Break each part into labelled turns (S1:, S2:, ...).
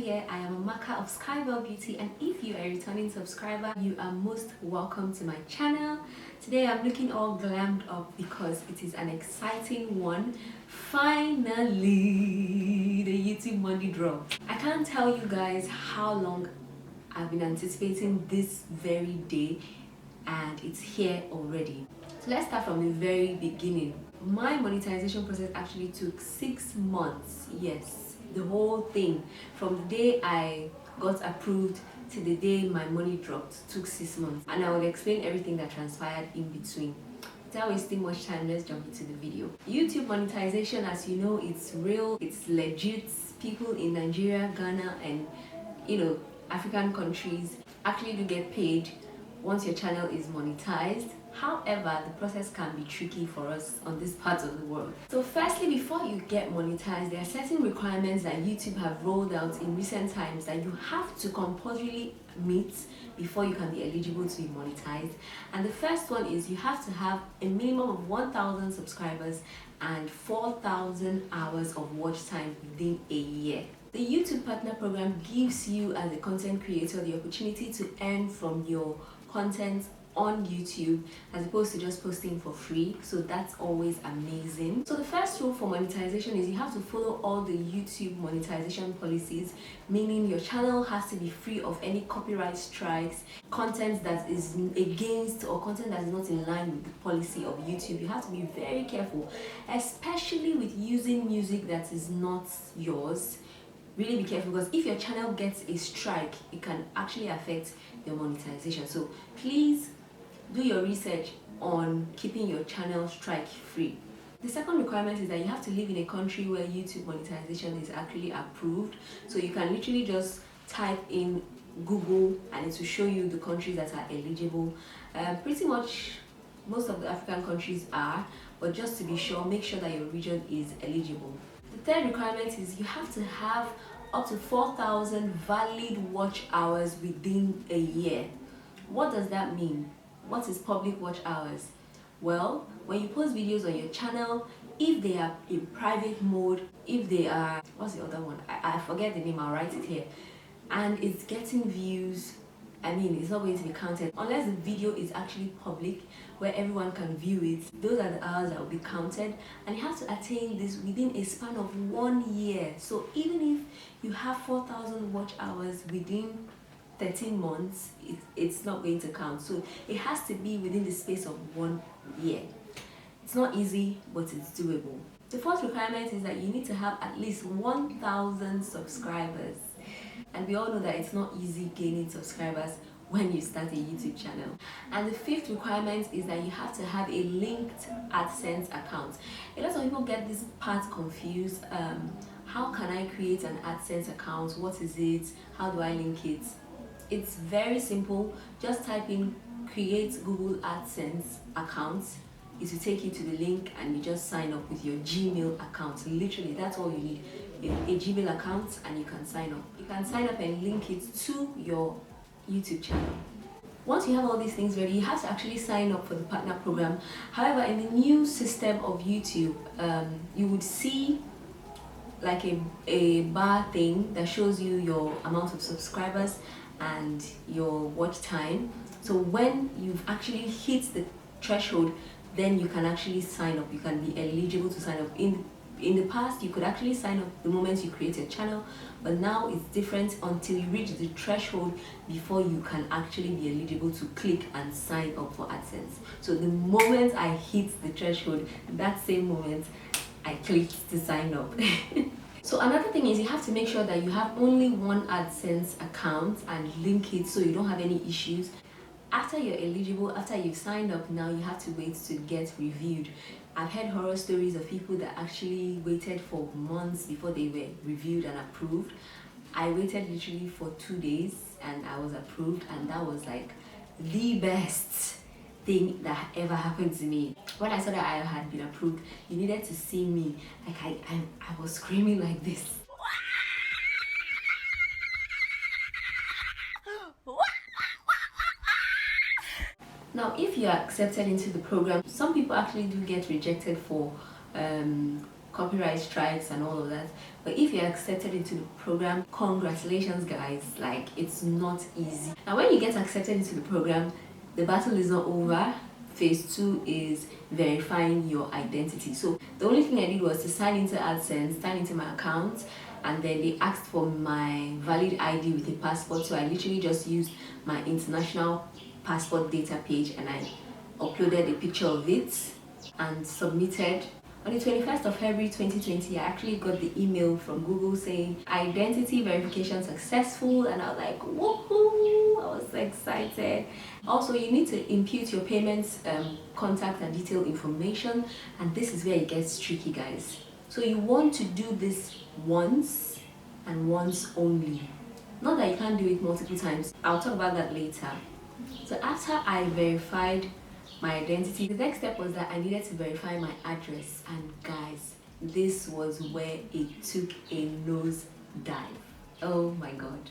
S1: here. I am Amaka of Skybell Beauty, and if you are a returning subscriber, you are most welcome to my channel. Today I'm looking all glammed up because it is an exciting one. Finally, the YouTube money drop. I can't tell you guys how long I've been anticipating this very day, and it's here already. So let's start from the very beginning. My monetization process actually took 6 months. Yes, the whole thing from the day I got approved to the day my money dropped took 6 months, and I will explain everything that transpired in between. Without wasting much time, let's jump into the video. YouTube monetization, as you know, it's real, it's legit. People in Nigeria, Ghana, and African countries actually do get paid once your channel is monetized. However, the process can be tricky for us on this part of the world. So firstly, before you get monetized, there are certain requirements that YouTube have rolled out in recent times that you have to compulsorily meet before you can be eligible to be monetized. And the first one is you have to have a minimum of 1,000 subscribers and 4,000 hours of watch time within a year. The YouTube Partner Program gives you, as a content creator, the opportunity to earn from your content on YouTube as opposed to just posting for free, so that's always amazing. So the first rule for monetization is you have to follow all the YouTube monetization policies, meaning your channel has to be free of any copyright strikes, content that is against or content that is not in line with the policy of YouTube. You have to be very careful, especially with using music that is not yours. Really be careful, because if your channel gets a strike, it can actually affect your monetization. So please do your research on keeping your channel strike free. The second requirement is that you have to live in a country where YouTube monetization is actually approved. So you can literally just type in Google and it will show you the countries that are eligible. Pretty much most of the African countries are, but just to be sure, make sure that your region is eligible. The third requirement is you have to have up to 4,000 valid watch hours within a year. What does that mean? What is public watch hours? Well, when you post videos on your channel, if they are in private mode, if they are, what's the other one? I forget the name, I'll write it here. And it's getting views, it's not going to be counted unless the video is actually public where everyone can view it. Those are the hours that will be counted, and you have to attain this within a span of 1 year. So even if you have 4,000 watch hours within 13 months, it's not going to count. So it has to be within the space of 1 year. It's not easy, but it's doable. The fourth requirement is that you need to have at least 1,000 subscribers. And we all know that it's not easy gaining subscribers when you start a YouTube channel. And the fifth requirement is that you have to have a linked AdSense account. A lot of people get this part confused. How can I create an AdSense account? What is it? How do I link it? It's very simple. Just type in create Google AdSense account. It will take you to the link and you just sign up with your Gmail account. Literally, that's all you need. A Gmail account, and you can sign up. You can sign up and link it to your YouTube channel. Once you have all these things ready, you have to actually sign up for the partner program. However, in the new system of YouTube, you would see like a bar thing that shows you your amount of subscribers and your watch time. So when you've actually hit the threshold, then you can actually sign up. You can be eligible to sign up. In the past, you could actually sign up the moment you create a channel, but now it's different until you reach the threshold before you can actually be eligible to click and sign up for AdSense. So the moment I hit the threshold, that same moment I clicked to sign up. So another thing is you have to make sure that you have only one AdSense account and link it so you don't have any issues. After you're eligible, after you've signed up, now you have to wait to get reviewed. I've heard horror stories of people that actually waited for months before they were reviewed and approved. I waited literally for 2 days and I was approved, and that was like the best thing that ever happened to me. When I saw that I had been approved, you needed to see me. Like I was screaming like this. Now, if you are accepted into the program, some people actually do get rejected for copyright strikes and all of that. But if you're accepted into the program, congratulations guys, like it's not easy. Now when you get accepted into the program, the battle is not over. Phase 2 is verifying your identity. So the only thing I did was to sign into AdSense, sign into my account, and then they asked for my valid ID with a passport. So I literally just used my international passport data page and I uploaded a picture of it and submitted. On the 21st of February 2020, I actually got the email from Google saying identity verification successful, and I was like, woohoo! I was so excited. Also, you need to input your payments contact and detail information, and this is where it gets tricky, guys. So you want to do this once and once only. Not that you can't do it multiple times. I'll talk about that later. So after I verified my identity, the next step was that I needed to verify my address, and guys, this was where it took a nose dive. Oh my god,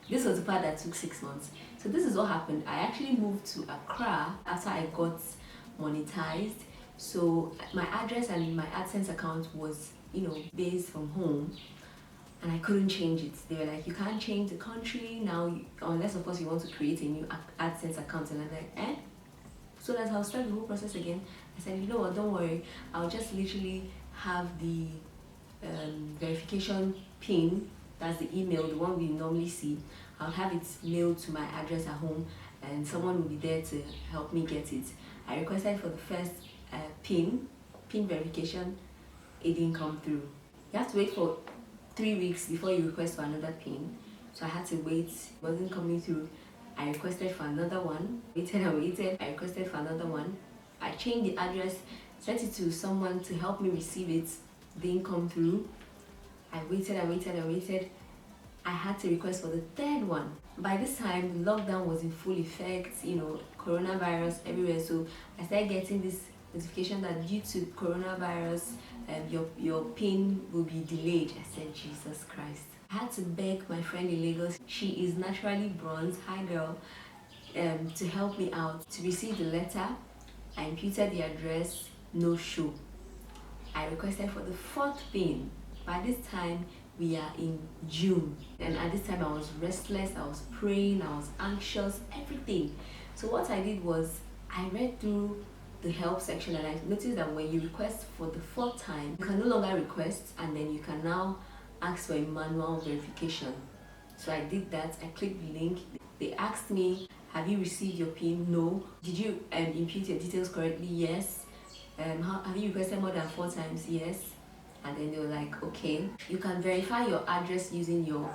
S1: this was the part that took 6 months. So this is what happened. I actually moved to Accra after I got monetized. So my address and my AdSense account was, you know, based from home, and I couldn't change it. They were like, you can't change the country now unless of course you want to create a new AdSense account. And I'm like, eh? So that I'll start the whole process again. I said, you know what, don't worry, I'll just literally have the verification pin, that's the email, the one we normally see. I'll have it mailed to my address at home and someone will be there to help me get it. I requested for the first pin verification. It didn't come through. You have to wait for 3 weeks before you request for another pin. So I had to wait, it wasn't coming through. I requested for another one, waited and waited, I requested for another one. I changed the address, sent it to someone to help me receive it, didn't come through. I waited and waited and waited. I had to request for the third one. By this time, the lockdown was in full effect, you know, coronavirus everywhere. So I started getting this notification that due to coronavirus, your pin will be delayed. I said, Jesus Christ. I had to beg my friend in Lagos, she is naturally bronze, hi girl, to help me out. To receive the letter, I imputed the address, no show. I requested for the fourth pin. By this time, we are in June. And at this time, I was restless, I was praying, I was anxious, everything. So what I did was, I read through the help section and I noticed that when you request for the fourth time, you can no longer request, and then you can now ask for a manual verification. So I did that. I clicked the link. They asked me, have you received your PIN? No. Did you input your details correctly? Yes. Have you requested more than 4 times? Yes. And then they were like, okay, you can verify your address using your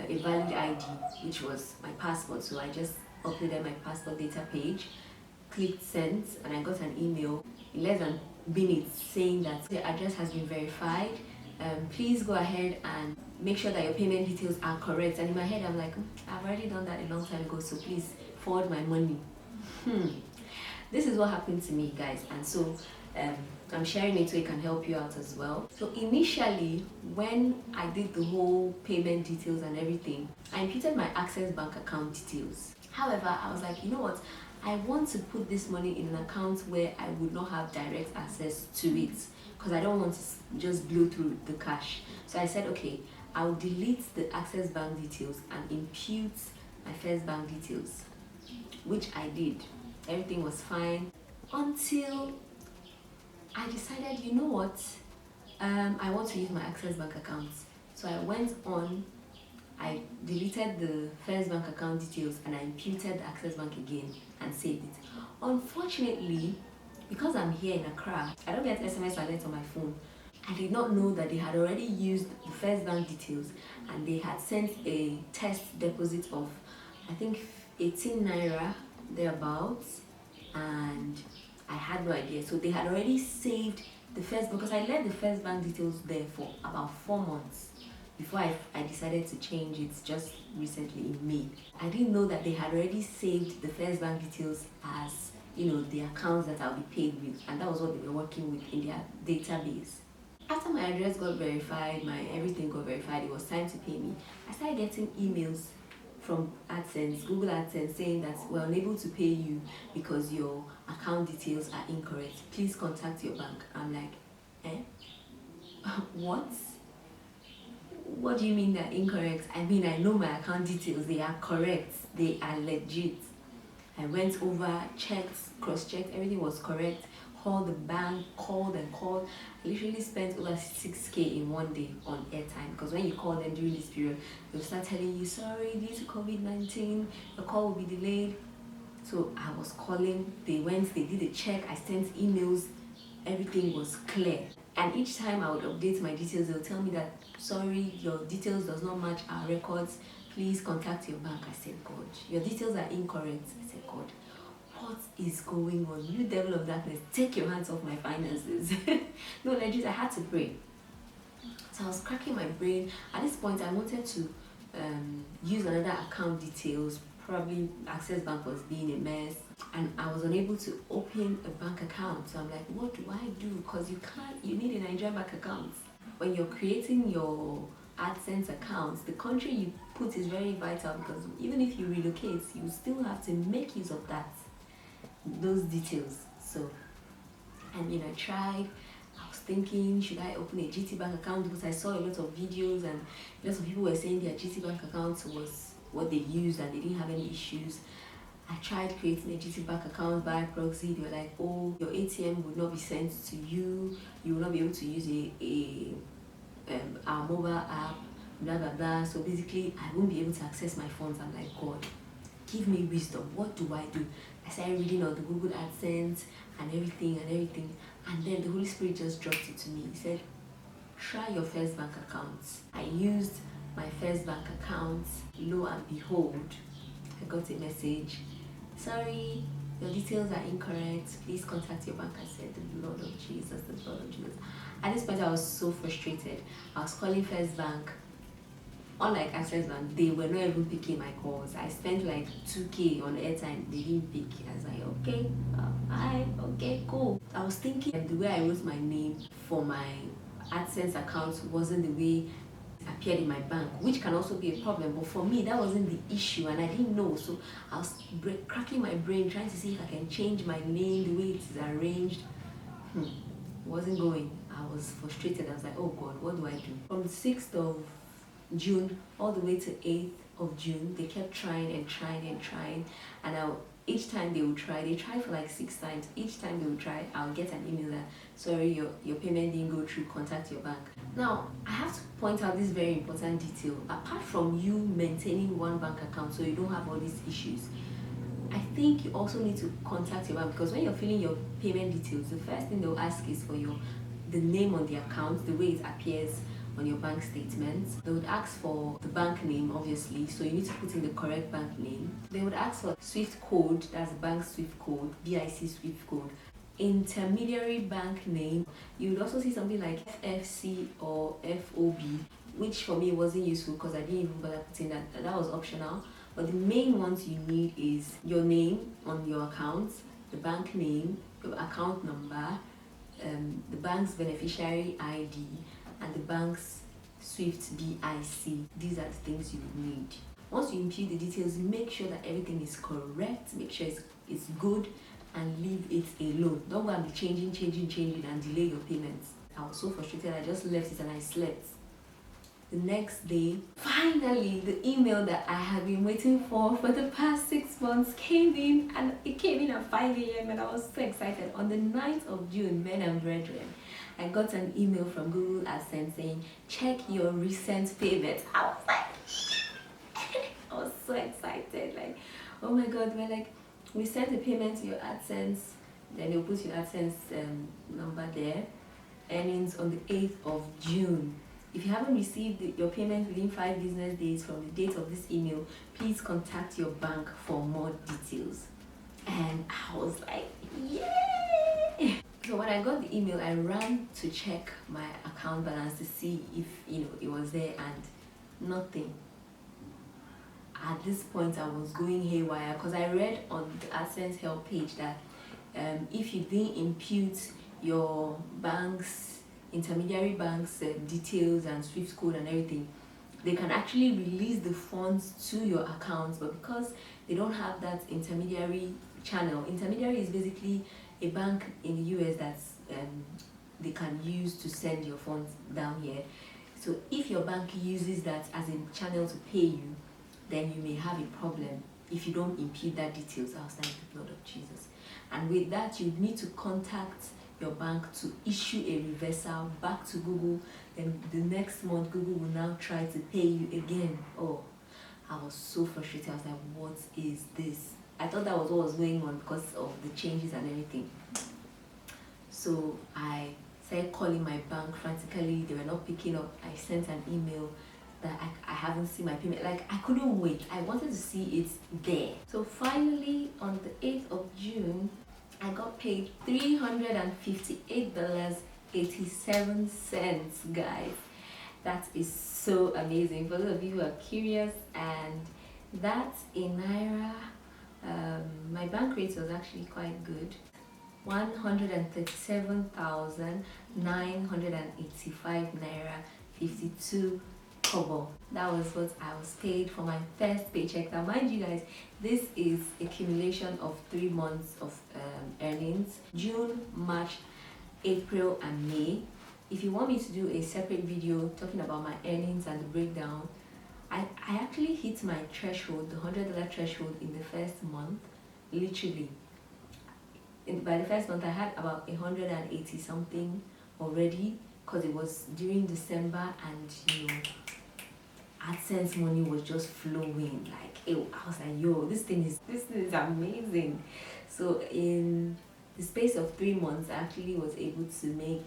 S1: a valid ID, which was my passport. So I just uploaded my passport data page, clicked send, and I got an email in less than minutes saying that the address has been verified. Please go ahead and make sure that your payment details are correct. And in my head, I'm like, I've already done that a long time ago, so please forward my money. This is what happened to me, guys, and so I'm sharing it so it can help you out as well. So initially, when I did the whole payment details and everything, I imputed my Access Bank account details. However, I was like, you know what? I want to put this money in an account where I would not have direct access to it, because I don't want to just blow through the cash. So I said, okay, I'll delete the Access Bank details and impute my First Bank details, which I did. Everything was fine until I decided, you know what, I want to use my Access Bank account. So I went on, I deleted the First Bank account details and I imputed the Access Bank again and saved it. Unfortunately, because I'm here in Accra, I don't get SMS alerts on my phone. I did not know that they had already used the First Bank details and they had sent a test deposit of, I think, 18 naira thereabouts, and I had no idea. So they had already saved the first, because I left the First Bank details there for about 4 months before I decided to change it just recently in May. I didn't know that they had already saved the First Bank details as, you know, the accounts that I'll be paid with, and that was what they were working with in their database. After my address got verified, my everything got verified, it was time to pay me. I started getting emails from AdSense, Google AdSense, saying that we're unable to pay you because your account details are incorrect. Please contact your bank. I'm like, eh? What? What do you mean they're incorrect? I mean, I know my account details, they are correct, they are legit. I went over, checked, cross-checked, everything was correct. Called the bank, called and called. I literally spent over 6K in one day on airtime, because when you call them during this period, they'll start telling you, sorry, due to COVID-19, your call will be delayed. So I was calling, they went, they did a check, I sent emails, everything was clear. And each time I would update my details, they'll tell me that, sorry, your details does not match our records, please contact your bank. I said, God, your details are incorrect. I said, God, what is going on? You devil of darkness, take your hands off my finances. No, legit, I had to pray. So I was cracking my brain. At this point, I wanted to use another account details. Probably Access Bank was being a mess, and I was unable to open a bank account. So I'm like, what do I do? Because you need a Nigerian bank account. When you're creating your AdSense accounts, the country you put is very vital, because even if you relocate, you still have to make use of those details. So, I mean, I tried. I was thinking, should I open a GT Bank account? Because I saw a lot of videos and lots of people were saying their GT Bank accounts was what they used and they didn't have any issues. I tried creating a GT Bank account by proxy. They were like, oh, your ATM would not be sent to you. You will not be able to use our mobile app, blah, blah, blah. So basically, I won't be able to access my funds. I'm like, God, give me wisdom. What do I do? I started reading on the Google AdSense and everything. And then the Holy Spirit just dropped it to me. He said, try your First Bank accounts. I used my First Bank account. Lo and behold, I got a message. Sorry, your details are incorrect. Please contact your bank. I said, the blood of Jesus, the blood of Jesus. At this point, I was so frustrated. I was calling First Bank. Unlike Access Bank, they were not even picking my calls. I spent like 2K on airtime. They didn't pick. I was like, okay, hi, okay, cool. I was thinking the way I wrote my name for my AdSense account wasn't the way it appeared in my bank, which can also be a problem. But for me, that wasn't the issue, and I didn't know. So I was cracking my brain, trying to see if I can change my name the way it is arranged. It wasn't going. I was frustrated. I was like, oh God, what do I do? From the 6th of June all the way to 8th of June, they kept trying, and each time they would try, they tried for like 6 times. Each time they would try, I'll get an email that, sorry, your payment didn't go through, contact your bank. Now, I have to point out this very important detail. Apart from you maintaining one bank account so you don't have all these issues, I think you also need to contact your bank, because when you're filling your payment details, the first thing they'll ask is for the name on the account, the way it appears on your bank statements. They would ask for the bank name, obviously, so you need to put in the correct bank name. They would ask for SWIFT code, that's the bank SWIFT code, BIC SWIFT code, intermediary bank name. You would also see something like FFC or FOB, which for me wasn't useful because I didn't even bother putting that. That was optional. But the main ones you need is your name on your account, the bank name, your account number, the bank's beneficiary ID, and the bank's SWIFT BIC. These are the things you need. Once you impute the details, make sure that everything is correct, make sure it's good, and leave it alone. Don't go and be changing and delay your payments. I was so frustrated, I just left it and I slept. The next day, finally, the email that I had been waiting for the past 6 months came in, and it came in at 5 a.m. and I was so excited. On the 9th of June, men and brethren, I got an email from Google AdSense saying, check your recent payments. I was like, I was so excited. Like, oh my God, we sent the payment to your AdSense, then they'll put your AdSense number there. Earnings on the 8th of June. If you haven't received your payment within 5 business days from the date of this email, please contact your bank for more details. And I was like, yay! So when I got the email, I ran to check my account balance to see if it was there, and nothing. At this point, I was going haywire because I read on the AdSense help page that if you didn't impute your intermediary bank's details and SWIFT code and everything, they can actually release the funds to your account. But because they don't have that intermediary channel, intermediary is basically a bank in the US that's they can use to send your funds down here. So if your bank uses that as a channel to pay you, then you may have a problem if you don't input that details outside the blood of Jesus. And with that, you need to contact your bank to issue a reversal back to Google. Then the next month, Google will now try to pay you again. Oh, I was so frustrated. I was like, what is this? I thought that was what was going on because of the changes and everything. So I started calling my bank frantically. They were not picking up. I sent an email that I haven't seen my payment. Like, I couldn't wait. I wanted to see it there. So finally, on the 8th of June, I got paid $358.87, guys. That is so amazing. For those of you who are curious, and that's in Naira. My bank rate was actually quite good. 137,985 Naira 52 kobo. That was what I was paid for my first paycheck. Now mind you guys, this is accumulation of 3 months of earnings: June, March, April and May. If you want me to do a separate video talking about my earnings and the breakdown, I actually hit my threshold, the $100 threshold, in the first month. Literally, by the first month I had about 180 something already, because it was during December, and you know, AdSense money was just flowing. Like, I was like, yo, this thing is amazing. So in the space of 3 months, I actually was able to make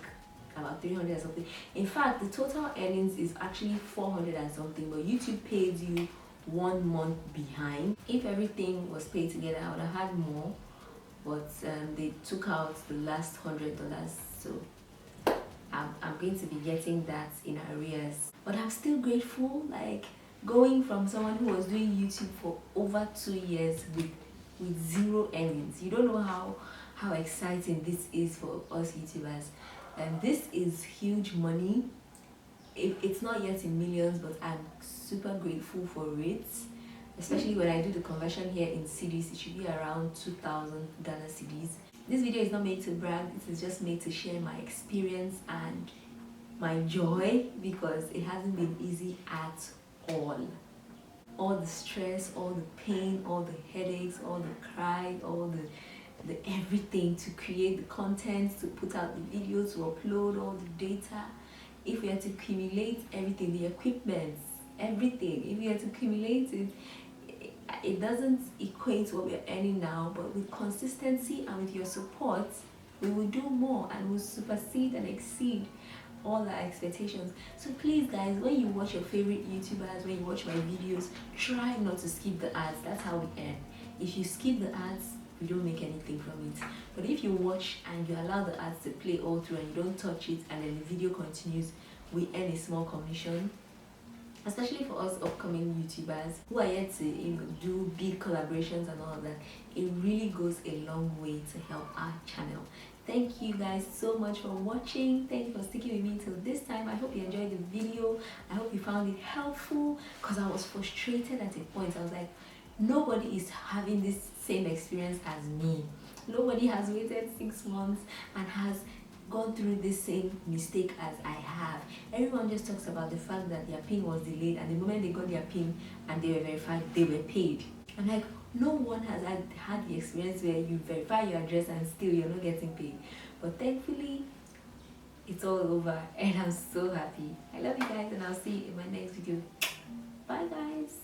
S1: about 300 or something. In fact, the total earnings is actually 400 and something, but YouTube pays you 1 month behind. If everything was paid together, I would have had more, but they took out the last $100, so I'm going to be getting that in arrears. But I'm still grateful, like, going from someone who was doing YouTube for over 2 years with 0 earnings. You don't know how exciting this is for us YouTubers. And this is huge money. It's not yet in millions, but I'm super grateful for it. Especially when I do the conversion here in cedis, it should be around $2,000 cedis. This video is not made to brag, it is just made to share my experience and my joy, because it hasn't been easy at all. All the stress, all the pain, all the headaches, all the cry, all the everything to create the content, to put out the videos, to upload all the data. If we had to accumulate everything, the equipment, everything, if we had to accumulate it, it doesn't equate to what we're earning now. But with consistency and with your support, we will do more and will supersede and exceed all our expectations. So please guys, when you watch your favorite YouTubers, when you watch my videos, try not to skip the ads. That's how we earn. If you skip the ads, you don't make anything from it. But if you watch and you allow the ads to play all through and you don't touch it, and then the video continues, we earn a small commission. Especially for us upcoming YouTubers who are yet to do big collaborations and all of that, it really goes a long way to help our channel. Thank you guys so much for watching. Thank you for sticking with me till this time. I hope you enjoyed the video. I hope you found it helpful, because I was frustrated at a point. I was like, nobody is having this same experience as me. Nobody has waited 6 months and has gone through the same mistake as I have. Everyone just talks about the fact that their PIN was delayed, and the moment they got their PIN and they were verified, they were paid. I'm like, no one has had the experience where you verify your address and still you're not getting paid. But thankfully, it's all over and I'm so happy. I love you guys, and I'll see you in my next video. Bye guys.